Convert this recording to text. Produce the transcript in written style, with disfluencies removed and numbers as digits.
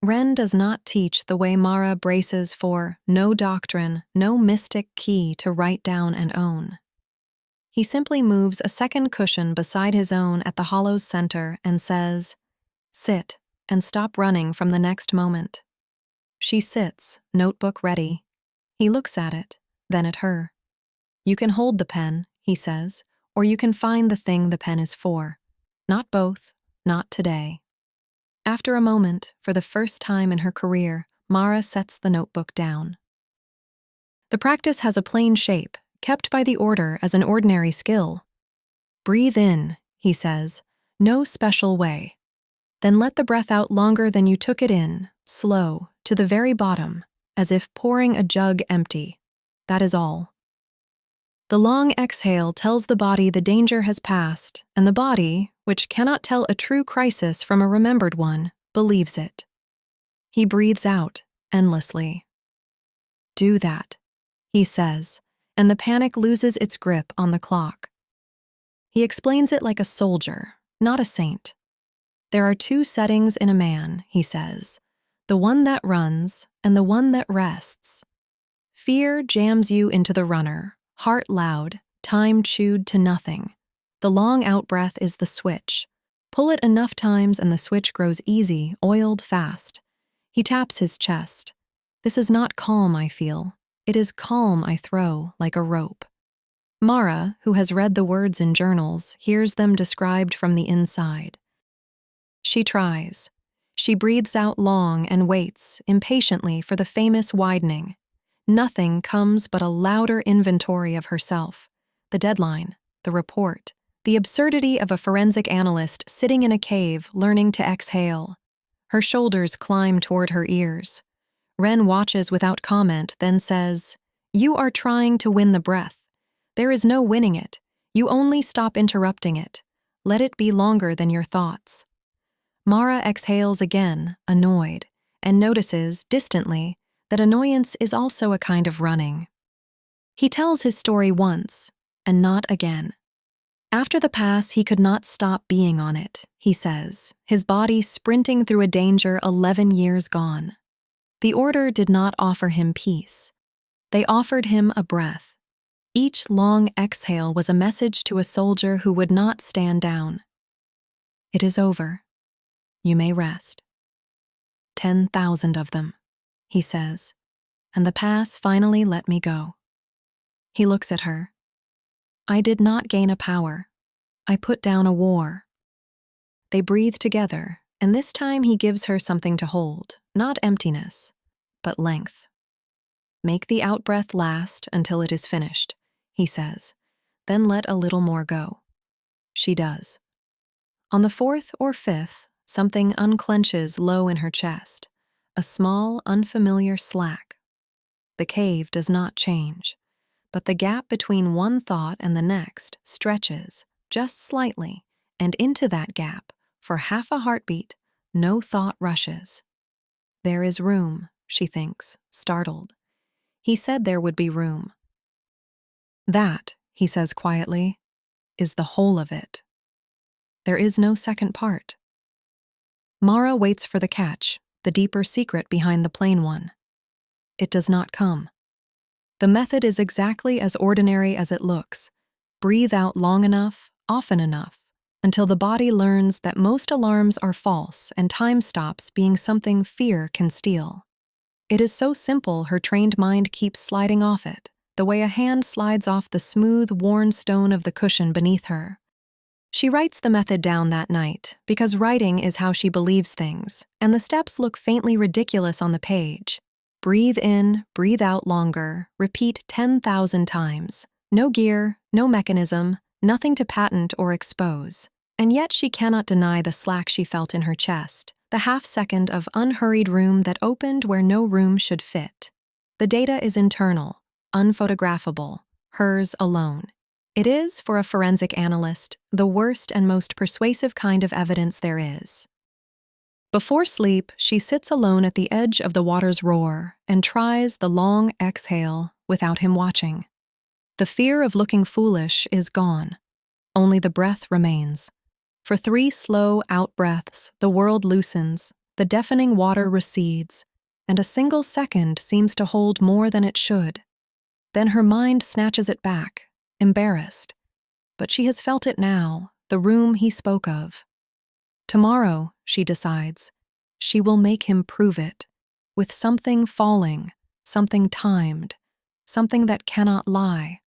Ren does not teach the way Mara braces for no doctrine, no mystic key to write down and own. He simply moves a second cushion beside his own at the hollow's center and says, "Sit, and stop running from the next moment." She sits, notebook ready. He looks at it, then at her. "You can hold the pen," he says, "or you can find the thing the pen is for. Not both, not today." After a moment, for the first time in her career, Mara sets the notebook down. The practice has a plain shape, kept by the order as an ordinary skill. "Breathe in," he says, "no special way. Then let the breath out longer than you took it in, slow, to the very bottom, as if pouring a jug empty. That is all." The long exhale tells the body the danger has passed, and the body, which cannot tell a true crisis from a remembered one, believes it. He breathes out, endlessly. "Do that," he says, and the panic loses its grip on the clock. He explains it like a soldier, not a saint. "There are two settings in a man," he says, "the one that runs and the one that rests. Fear jams you into the runner, heart loud, time chewed to nothing. The long out-breath is the switch. Pull it enough times and the switch grows easy, oiled fast." He taps his chest. "This is not calm I feel. It is calm I throw, like a rope." Mara, who has read the words in journals, hears them described from the inside. She tries. She breathes out long and waits, impatiently, for the famous widening. Nothing comes but a louder inventory of herself. The deadline, the report, the absurdity of a forensic analyst sitting in a cave learning to exhale. Her shoulders climb toward her ears. Ren watches without comment, then says, "You are trying to win the breath. There is no winning it. You only stop interrupting it. Let it be longer than your thoughts." Mara exhales again, annoyed, and notices, distantly, that annoyance is also a kind of running. He tells his story once, and not again. After the pass, he could not stop being on it, he says, his body sprinting through a danger 11 years gone. The order did not offer him peace. They offered him a breath. Each long exhale was a message to a soldier who would not stand down. "It is over. You may rest." 10,000 of them, he says, and the pass finally let me go. He looks at her. "I did not gain a power. I put down a war." They breathe together, and this time he gives her something to hold, not emptiness, but length. "Make the out-breath last until it is finished," he says, "then let a little more go." She does. On the fourth or fifth, something unclenches low in her chest, a small, unfamiliar slack. The cave does not change, but the gap between one thought and the next stretches, just slightly, and into that gap, for half a heartbeat, no thought rushes. There is room, she thinks, startled. He said there would be room. That, he says quietly, is the whole of it. There is no second part. Mara waits for the catch, the deeper secret behind the plain one. It does not come. The method is exactly as ordinary as it looks. Breathe out long enough, often enough, until the body learns that most alarms are false and time stops being something fear can steal. It is so simple her trained mind keeps sliding off it, the way a hand slides off the smooth, worn stone of the cushion beneath her. She writes the method down that night, because writing is how she believes things, and the steps look faintly ridiculous on the page. Breathe in, breathe out longer, repeat 10,000 times. No gear, no mechanism, nothing to patent or expose. And yet she cannot deny the slack she felt in her chest, the half-second of unhurried room that opened where no room should fit. The data is internal, unphotographable, hers alone. It is, for a forensic analyst, the worst and most persuasive kind of evidence there is. Before sleep, she sits alone at the edge of the water's roar and tries the long exhale without him watching. The fear of looking foolish is gone. Only the breath remains. For 3 slow out-breaths, the world loosens, The deafening water recedes, and a single second seems to hold more than it should. Then her mind snatches it back, embarrassed. But she has felt it now, the room he spoke of. Tomorrow, she decides, she will make him prove it, with something falling, something timed, something that cannot lie.